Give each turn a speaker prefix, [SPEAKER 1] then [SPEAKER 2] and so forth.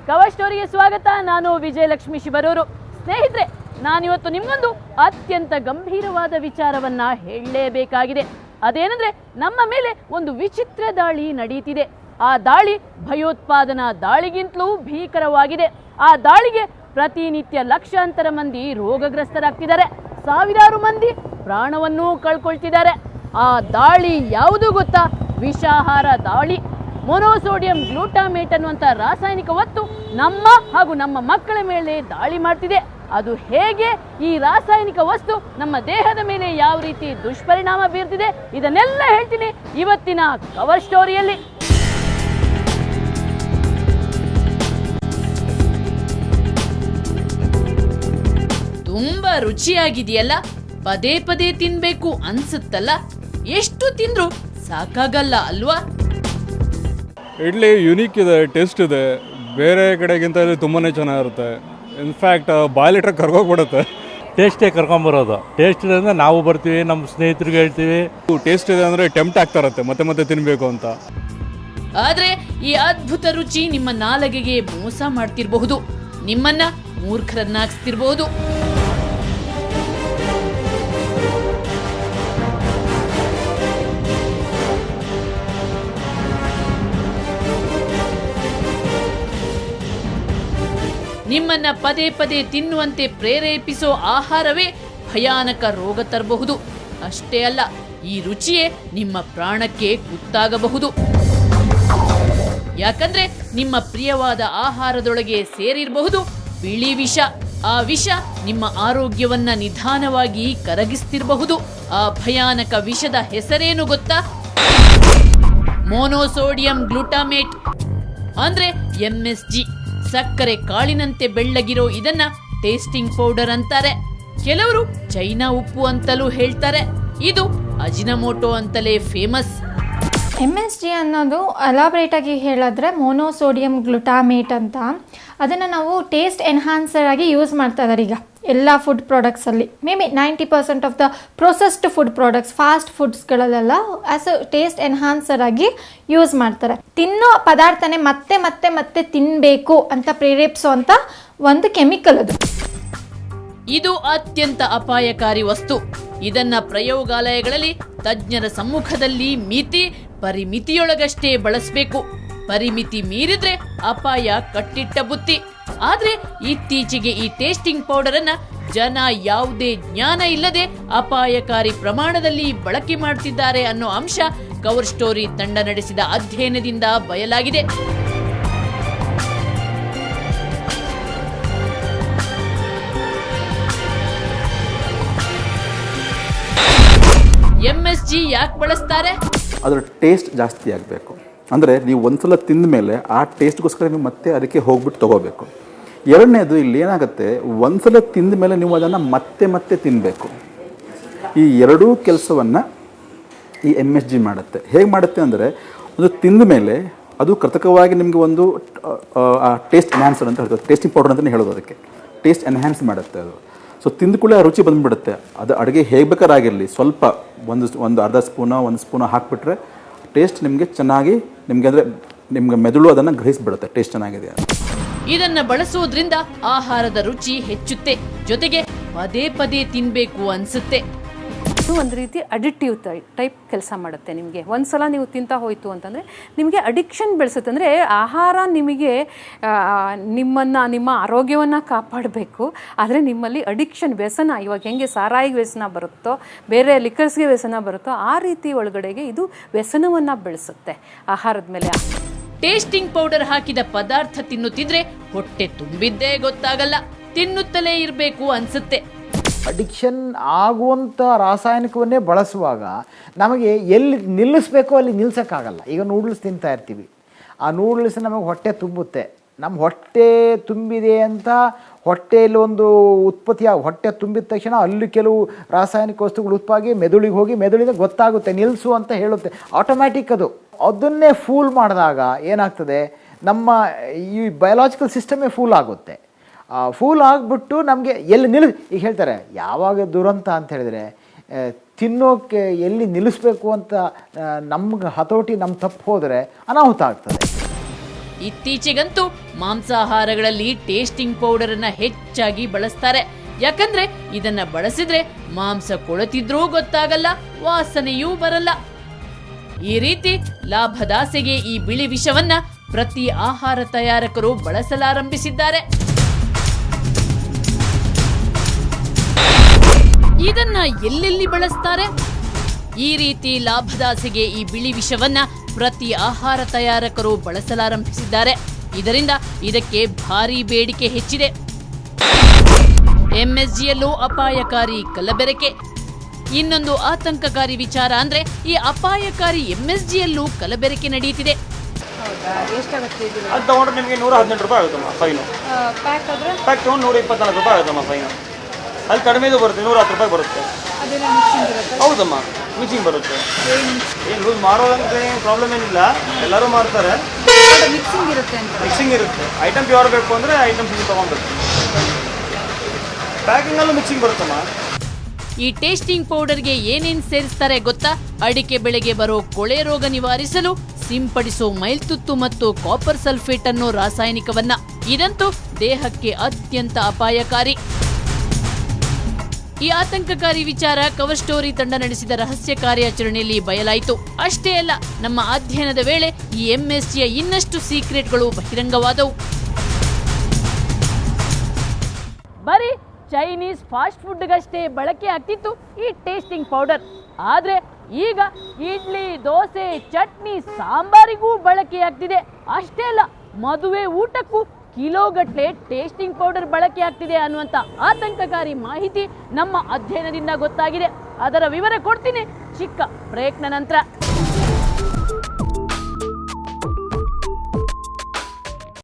[SPEAKER 1] Cover ಸ್ಟೋರಿಗೆ ಸ್ವಾಗತ. ನಾನು ವಿಜಯಲಕ್ಷ್ಮಿ ಶಿವರೂರು. ಸ್ನೇಹಿತರೆ, ನಾನಿವತ್ತು ನಿಮ್ಗೊಂದು ಅತ್ಯಂತ ಗಂಭೀರವಾದ ವಿಚಾರವನ್ನ ಹೇಳಲೇಬೇಕಾಗಿದೆ. ಅದೇನೆಂದ್ರೆ, ನಮ್ಮ ಮೇಲೆ ಒಂದು ವಿಚಿತ್ರ ದಾಳಿ ನಡೀತಿದೆ. ಆ ದಾಳಿ ಭಯೋತ್ಪಾದನಾ ದಾಳಿಗಿಂತಲೂ ಭೀಕರವಾಗಿದೆ. ಆ ದಾಳಿಗೆ ಪ್ರತಿನಿತ್ಯ ಲಕ್ಷಾಂತರ ಮಂದಿ ರೋಗಗ್ರಸ್ತರಾಗ್ತಿದ್ದಾರೆ, ಸಾವಿರಾರು ಮಂದಿ ಪ್ರಾಣವನ್ನೂ ಕಳ್ಕೊಳ್ತಿದ್ದಾರೆ. ಆ ದಾಳಿ ಯಾವುದು ಗೊತ್ತಾ? ವಿಷಾಹಾರ ದಾಳಿ. ಮೊನೋಸೋಡಿಯಂ ಗ್ಲೂಟಾಮೇಟ್ ಅನ್ನುವಂಥ ರಾಸಾಯನಿಕ ವಸ್ತು ನಮ್ಮ ಹಾಗೂ ನಮ್ಮ ಮಕ್ಕಳ ಮೇಲೆ ದಾಳಿ ಮಾಡ್ತಿದೆ. ಅದು ಹೇಗೆ, ಈ ರಾಸಾಯನಿಕ ವಸ್ತು ನಮ್ಮ ದೇಹದ ಮೇಲೆ ಯಾವ ರೀತಿ ದುಷ್ಪರಿಣಾಮ ಬೀರ್ತಿದೆ, ಇದನ್ನೆಲ್ಲ ಹೇಳ್ತೀನಿ ಇವತ್ತಿನ ಕವರ್ ಸ್ಟೋರಿಯಲ್ಲಿ. ತುಂಬಾ ರುಚಿಯಾಗಿದೆಯಲ್ಲ, ಪದೇ ಪದೇ ತಿನ್ಬೇಕು ಅನ್ಸುತ್ತಲ್ಲ, ಎಷ್ಟು ತಿಂದ್ರು ಸಾಕಾಗಲ್ಲ ಅಲ್ವಾ?
[SPEAKER 2] ಇಡ್ಲಿ ಯುನೀಕ್ ಇದೆ, ಟೇಸ್ಟ್ ಇದೆ, ಬೇರೆ ಕಡೆಗಿಂತ ಇದು ತುಂಬಾ ಚೆನ್ನಾಗಿರುತ್ತೆ. ಇನ್ಫ್ಯಾಕ್ಟ್ ಬಾಯ್ಲಿಟ್ರ್ ಕರ್ಕೋಗ್ಬಿಡುತ್ತೆ.
[SPEAKER 3] ಟೇಸ್ಟೇ ಕರ್ಕೊಂಬರೋದು. ಟೇಸ್ಟ್ ಇದೆ ಅಂದರೆ ನಾವು ಬರ್ತೀವಿ, ನಮ್ಮ ಸ್ನೇಹಿತರಿಗೆ ಹೇಳ್ತೀವಿ.
[SPEAKER 2] ಟೇಸ್ಟ್ ಇದೆ ಅಂದರೆ ಟೆಂಪ್ಟ್ ಆಗ್ತಾ ಇರುತ್ತೆ ಮತ್ತೆ ಮತ್ತೆ ತಿನ್ನಬೇಕು ಅಂತ.
[SPEAKER 1] ಆದರೆ ಈ ಅದ್ಭುತ ರುಚಿ ನಿಮ್ಮ ನಾಲಿಗೆಗೆ ಮೋಸ ಮಾಡ್ತಿರಬಹುದು, ನಿಮ್ಮನ್ನ ಮೂರ್ಖರನ್ನಾಗಿಸ್ತಿರಬಹುದು. ನಿಮ್ಮನ್ನ ಪದೇ ಪದೇ ತಿನ್ನುವಂತೆ ಪ್ರೇರೇಪಿಸೋ ಆಹಾರವೇ ಭಯಾನಕ ರೋಗ ತರಬಹುದು. ಅಷ್ಟೇ ಅಲ್ಲ, ಈ ರುಚಿಯೇ ನಿಮ್ಮ ಪ್ರಾಣಕ್ಕೆ ಕುತ್ತಾಗಬಹುದು. ಯಾಕಂದ್ರೆ ನಿಮ್ಮ ಪ್ರಿಯವಾದ ಆಹಾರದೊಳಗೆ ಸೇರಿರಬಹುದು ಬಿಳಿ ವಿಷ. ಆ ವಿಷ ನಿಮ್ಮ ಆರೋಗ್ಯವನ್ನ ನಿಧಾನವಾಗಿ ಕರಗಿಸ್ತಿರಬಹುದು. ಆ ಭಯಾನಕ ವಿಷದ ಹೆಸರೇನು ಗೊತ್ತಾ? ಮೊನೋಸೋಡಿಯಂ ಗ್ಲೂಟಾಮೇಟ್ ಅಂದ್ರೆ MSG. ಸಕ್ಕರೆ ಕಾಳಿನಂತೆ ಬೆಳ್ಳಗಿರೋ ಇದನ್ನ ಟೇಸ್ಟಿಂಗ್ ಪೌಡರ್ ಅಂತಾರೆ. ಕೆಲವರು ಚೈನಾ ಉಪ್ಪು ಅಂತಲೂ ಹೇಳ್ತಾರೆ. ಇದು ಅಜಿನಮೋಟೋ ಅಂತಲೇ ಫೇಮಸ್.
[SPEAKER 4] MSG ಅನ್ನೋದು ಎಲಾಬ್ರೇಟ್ ಆಗಿ ಹೇಳಿದ್ರೆ ಮೊನೋಸೋಡಿಯಂ ಗ್ಲುಟಾಮೇಟ್ ಅಂತ. ಅದನ್ನು ನಾವು ಟೇಸ್ಟ್ ಎನ್ಹಾನ್ಸರ್ ಆಗಿ ಯೂಸ್ ಮಾಡ್ತಾ ಇದ್ದಾರೆ ಈಗ ಎಲ್ಲ ಫುಡ್ ಪ್ರಾಡಕ್ಟ್ಸಲ್ಲಿ. May be 90% of the processed food products, fast ಫುಡ್ಸ್ಗಳಲ್ಲೆಲ್ಲ ಆ್ಯಸ್ ಅ ಟೇಸ್ಟ್ ಎನ್ಹಾನ್ಸರ್ ಆಗಿ ಯೂಸ್ ಮಾಡ್ತಾರೆ. ತಿನ್ನೋ ಪದಾರ್ಥನೇ ಮತ್ತೆ ಮತ್ತೆ ಮತ್ತೆ ತಿನ್ನಬೇಕು ಅಂತ ಪ್ರೇರೇಪಿಸುವಂಥ ಒಂದು ಕೆಮಿಕಲ್ ಅದು.
[SPEAKER 1] ಇದು ಅತ್ಯಂತ ಅಪಾಯಕಾರಿ ವಸ್ತು. ಇದನ್ನ ಪ್ರಯೋಗಾಲಯಗಳಲ್ಲಿ ತಜ್ಞರ ಸಮ್ಮುಖದಲ್ಲಿ ಪರಿಮಿತಿಯೊಳಗಷ್ಟೇ ಬಳಸಬೇಕು. ಪರಿಮಿತಿ ಮೀರಿದ್ರೆ ಅಪಾಯ ಕಟ್ಟಿಟ್ಟ ಬುತ್ತಿ. ಆದ್ರೆ ಇತ್ತೀಚೆಗೆ ಈ ಟೇಸ್ಟಿಂಗ್ ಪೌಡರ್ ಅನ್ನ ಜನ ಯಾವುದೇ ಜ್ಞಾನ ಇಲ್ಲದೆ ಅಪಾಯಕಾರಿ ಪ್ರಮಾಣದಲ್ಲಿ ಬಳಕೆ ಮಾಡ್ತಿದ್ದಾರೆ ಅನ್ನೋ ಅಂಶ ಕವರ್ ಸ್ಟೋರಿ ತಂಡ ನಡೆಸಿದ ಅಧ್ಯಯನದಿಂದ ಬಯಲಾಗಿದೆ. MSG ಯಾಕೆ ಬಳಸ್ತಾರೆ?
[SPEAKER 5] ಅದರ ಟೇಸ್ಟ್ ಜಾಸ್ತಿ ಆಗಬೇಕು. ಅಂದರೆ ನೀವು ಒಂದ್ಸಲ ತಿಂದ ಮೇಲೆ ಆ ಟೇಸ್ಟ್ಗೋಸ್ಕರ ನೀವು ಮತ್ತೆ ಅದಕ್ಕೆ ಹೋಗ್ಬಿಟ್ಟು ತೊಗೋಬೇಕು. ಎರಡನೇದು, ಇಲ್ಲಿ ಏನಾಗುತ್ತೆ, ಒಂದ್ಸಲ ತಿಂದ ಮೇಲೆ ನೀವು ಅದನ್ನು ಮತ್ತೆ ಮತ್ತೆ ತಿನ್ನಬೇಕು. ಈ ಎರಡೂ ಕೆಲಸವನ್ನು ಈ MSG ಮಾಡುತ್ತೆ. ಹೇಗೆ ಮಾಡುತ್ತೆ ಅಂದರೆ, ಒಂದು ತಿಂದ ಮೇಲೆ ಅದು ಕೃತಕವಾಗಿ ನಿಮಗೆ ಒಂದು ಟೇಸ್ಟ್ ಎನ್ಹ್ಯಾನ್ಸರ್ ಅಂತ ಹೇಳ್ತಾರೆ, ಟೇಸ್ಟಿಂಗ್ ಪೌಡರ್ ಅಂತಲೇ ಹೇಳೋದು. ಅದಕ್ಕೆ ಟೇಸ್ಟ್ ಎನ್ಹ್ಯಾನ್ಸ್ ಮಾಡುತ್ತೆ ಅದು. ಸೊ ತಿಂದ ಕೂಡಲೇ ರುಚಿ ಬಂದುಬಿಡುತ್ತೆ. ಅದು ಅಡುಗೆ ಹೇಗೆ ಬೇಕಾರಾಗಿರಲಿ, ಸ್ವಲ್ಪ ಒಂದು ಅರ್ಧ ಸ್ಪೂನೋ 1 ಸ್ಪೂನೋ ಹಾಕಿಬಿಟ್ರೆ ಟೇಸ್ಟ್ ನಿಮಗೆ ಚೆನ್ನಾಗಿ, ನಿಮಗೆ ಮೆದುಳು ಅದನ್ನು ಗ್ರಹಿಸ್ಬಿಡುತ್ತೆ ಟೇಸ್ಟ್ ಚೆನ್ನಾಗಿದೆ.
[SPEAKER 1] ಇದನ್ನ ಬಳಸೋದ್ರಿಂದ ಆಹಾರದ ರುಚಿ ಹೆಚ್ಚುತ್ತೆ, ಜೊತೆಗೆ ಪದೇ ಪದೇ ತಿನ್ಬೇಕು ಅನ್ಸುತ್ತೆ.
[SPEAKER 6] ಇದು ಒಂದು ರೀತಿ ಅಡಿಕ್ಟಿವ್ ಟೈಪ್ ಕೆಲಸ ಮಾಡುತ್ತೆ. ನಿಮಗೆ ಒಂದ್ಸಲ ನೀವು ತಿಂತಾ ಹೋಯ್ತು ಅಂತಂದರೆ ನಿಮಗೆ ಅಡಿಕ್ಷನ್ ಬೆಳೆಸುತ್ತೆ. ಅಂದರೆ ಆಹಾರ ನಿಮಗೆ ನಿಮ್ಮ ಆರೋಗ್ಯವನ್ನು ಕಾಪಾಡಬೇಕು, ಆದರೆ ನಿಮ್ಮಲ್ಲಿ ಅಡಿಕ್ಷನ್, ವ್ಯಸನ, ಇವಾಗ ಹೆಂಗೆ ಸಾರಾಯಿಗೆ ವ್ಯಸನ ಬರುತ್ತೋ, ಬೇರೆ ಲಿಕ್ಕರ್ಸ್ಗೆ ವ್ಯಸನ ಬರುತ್ತೋ, ಆ ರೀತಿ ಒಳಗಡೆಗೆ ಇದು ವ್ಯಸನವನ್ನು ಬೆಳೆಸುತ್ತೆ ಆಹಾರದ ಮೇಲೆ.
[SPEAKER 1] ಟೇಸ್ಟಿಂಗ್ ಪೌಡರ್ ಹಾಕಿದ ಪದಾರ್ಥ ತಿನ್ನುತ್ತಿದ್ರೆ ಹೊಟ್ಟೆ ತುಂಬಿದ್ದೇ ಗೊತ್ತಾಗಲ್ಲ, ತಿನ್ನುತ್ತಲೇ ಇರಬೇಕು ಅನ್ಸುತ್ತೆ.
[SPEAKER 7] ಅಡಿಕ್ಷನ್ ಆಗುವಂಥ ರಾಸಾಯನಿಕವನ್ನೇ ಬಳಸುವಾಗ ನಮಗೆ ಎಲ್ಲಿ ನಿಲ್ಲಿಸಬೇಕೋ ಅಲ್ಲಿ ನಿಲ್ಲಿಸೋಕ್ಕಾಗಲ್ಲ. ಈಗ ನೂಡಲ್ಸ್ ತಿಂತಾ ಇರ್ತೀವಿ, ಆ ನೂಡಲ್ಸ್ ನಮಗೆ ಹೊಟ್ಟೆ ತುಂಬುತ್ತೆ. ನಮ್ಮ ಹೊಟ್ಟೆ ತುಂಬಿದೆ ಅಂತ ಹೊಟ್ಟೆಯಲ್ಲಿ ಒಂದು ಹೊಟ್ಟೆ ತುಂಬಿದ ತಕ್ಷಣ ಅಲ್ಲಿ ಕೆಲವು ರಾಸಾಯನಿಕ ವಸ್ತುಗಳು ಉತ್ಪಾಗಿ ಮೆದುಳಿಗೆ ಹೋಗಿ ಮೆದುಳಿಗೆ ಗೊತ್ತಾಗುತ್ತೆ, ನಿಲ್ಲಿಸು ಅಂತ ಹೇಳುತ್ತೆ. ಆಟೋಮ್ಯಾಟಿಕ್ ಅದು. ಅದನ್ನೇ ಫೂಲ್ ಮಾಡಿದಾಗ ಏನಾಗ್ತದೆ, ನಮ್ಮ ಈ ಬಯೋಲಾಜಿಕಲ್ ಸಿಸ್ಟಮೇ ಫೂಲ್ ಆಗುತ್ತೆ. ಫೂಲ್ ಆಗಿಬಿಟ್ಟು ನಮಗೆ ಈಗ ಹೇಳ್ತಾರೆ ಯಾವಾಗ ದುರಂತ ಅಂತ ಹೇಳಿದರೆ, ತಿನ್ನೋಕ್ಕೆ ಎಲ್ಲಿ ನಿಲ್ಲಿಸ್ಬೇಕು ಅಂತ ನಮ್ಗೆ ಹತೋಟಿ ತಪ್ಪು ಹೋದರೆ ಅನಾಹುತ ಆಗ್ತದೆ.
[SPEAKER 1] ಇತ್ತೀಚೆಗಂತೂ ಮಾಂಸಾಹಾರಗಳಲ್ಲಿ ಟೇಸ್ಟಿಂಗ್ ಪೌಡರ್ ಅನ್ನ ಹೆಚ್ಚಾಗಿ ಬಳಸ್ತಾರೆ. ಯಾಕಂದ್ರೆ ಇದನ್ನ ಬಳಸಿದ್ರೆ ಮಾಂಸ ಕೊಳೆತಿದ್ರೂ ಗೊತ್ತಾಗಲ್ಲ, ವಾಸನೆಯೂ ಬರಲ್ಲ. ಈ ರೀತಿ ಲಾಭದಾಸೆಗೆ ಈ ಬಿಳಿ ವಿಷವನ್ನ ಪ್ರತಿ ಆಹಾರ ತಯಾರಕರು ಬಳಸಲಾರಂಭಿಸಿದ್ದಾರೆ. ಇದನ್ನ ಎಲ್ಲೆಲ್ಲಿ ಬಳಸ್ತಾರೆ? ಈ ರೀತಿ ಲಾಭದಾಸೆಗೆ ಈ ಬಿಳಿ ವಿಷವನ್ನ ಪ್ರತಿ ಆಹಾರ ತಯಾರಕರು ಬಳಸಲಾರಂಭಿಸಿದ್ದಾರೆ. ಇದರಿಂದ ಇದಕ್ಕೆ ಭಾರೀ ಬೇಡಿಕೆ ಹೆಚ್ಚಿದೆ. ಎಂಎಸ್ಜಿಯಲ್ಲೂ ಅಪಾಯಕಾರಿ ಕಲಬೆರಕೆ. ಇನ್ನೊಂದು ಆತಂಕಕಾರಿ ವಿಚಾರ ಅಂದ್ರೆ ಈ ಅಪಾಯಕಾರಿ ಎಂಎಸ್ಜಿಯಲ್ಲೂ ಕಲಬೆರಕೆ ನಡೆಯುತ್ತಿದೆ.
[SPEAKER 8] ಅದು ತಗೊಂಡ್ರೆ ನಿಮಗೆ 118 ರೂಪಾಯಿ ಆಗುತ್ತಮ್ಮ ಫೈನು. ಪ್ಯಾಕ್ ತಗೊಂಡು 124 ರೂಪಾಯಿ ಆಗುತ್ತಮ್ಮ ಫೈನು. ಅಲ್ಲಿ ಕಡಿಮೆದು ಬರುತ್ತೆ, 110 ರೂಪಾಯಿ ಬರುತ್ತೆ. ಹೌದಮ್ಮ, ಮಿಕ್ಸಿಂಗ್ ಬರುತ್ತೆ. ಏನು ಲೂಸ್ ಮಾಡೋದಂದ್ರೆ ಪ್ರಾಬ್ಲಮ್ ಏನಿಲ್ಲ, ಎಲ್ಲರೂ ಮಾಡ್ತಾರೆ. ಮಿಕ್ಸಿಂಗ್ ಇರುತ್ತೆ. ಐಟಮ್ ಪ್ಯೂರ್ ಬೇಕು ಅಂದರೆ ಐಟಮ್ ಫೀಸ್ ತೊಗೊಬೇಕು. ಪ್ಯಾಕಿಂಗಲ್ಲೂ ಮಿಕ್ಸಿಂಗ್ ಬರುತ್ತಮ್ಮ.
[SPEAKER 1] ಈ ಟೇಸ್ಟಿಂಗ್ ಪೌಡರ್ಗೆ ಏನೇನ್ ಸೇರಿಸ್ತಾರೆ ಗೊತ್ತಾ? ಅಡಿಕೆ ಬೆಳೆಗೆ ಬರೋ ಕೊಳೆ ರೋಗ ನಿವಾರಿಸಲು ಸಿಂಪಡಿಸೋ ಮೈಲ್ತುತ್ತು ಮತ್ತು ಕಾಪರ್ ಸಲ್ಫೇಟ್ ಅನ್ನೋ ರಾಸಾಯನಿಕವನ್ನ. ಇದಂತೂ ದೇಹಕ್ಕೆ ಅತ್ಯಂತ ಅಪಾಯಕಾರಿ. ಈ ಆತಂಕಕಾರಿ ವಿಚಾರ ಕವರ್ ಸ್ಟೋರಿ ತಂಡ ನಡೆಸಿದ ರಹಸ್ಯ ಕಾರ್ಯಾಚರಣೆಯಲ್ಲಿ ಬಯಲಾಯಿತು. ಅಷ್ಟೇ ಅಲ್ಲ, ನಮ್ಮ ಅಧ್ಯಯನದ ವೇಳೆ ಈ ಎಂಎಸ್ಜಿಯ ಇನ್ನಷ್ಟು ಸೀಕ್ರೆಟ್ಗಳು ಬಹಿರಂಗವಾದವು. ಬರೀ ಚೈನೀಸ್ ಫಾಸ್ಟ್ ಫುಡ್ಗಷ್ಟೇ ಬಳಕೆ ಆಗ್ತಿತ್ತು ಈ ಟೇಸ್ಟಿಂಗ್ ಪೌಡರ್. ಆದ್ರೆ ಈಗ ಇಡ್ಲಿ, ದೋಸೆ, ಚಟ್ನಿ, ಸಾಂಬಾರಿಗೂ ಬಳಕೆಯಾಗ್ತಿದೆ. ಅಷ್ಟೇ ಅಲ್ಲ, ಮದುವೆ ಊಟಕ್ಕೂ ಕಿಲೋಗಟ್ಟಲೆ ಟೇಸ್ಟಿಂಗ್ ಪೌಡರ್ ಬಳಕೆ ಆಗ್ತಿದೆ ಅನ್ನುವಂಥ ಆತಂಕಕಾರಿ ಮಾಹಿತಿ ನಮ್ಮ ಅಧ್ಯಯನದಿಂದ ಗೊತ್ತಾಗಿದೆ. ಅದರ ವಿವರ ಕೊಡ್ತೀನಿ ಚಿಕ್ಕ ಬ್ರೇಕ್ನ ನಂತರ.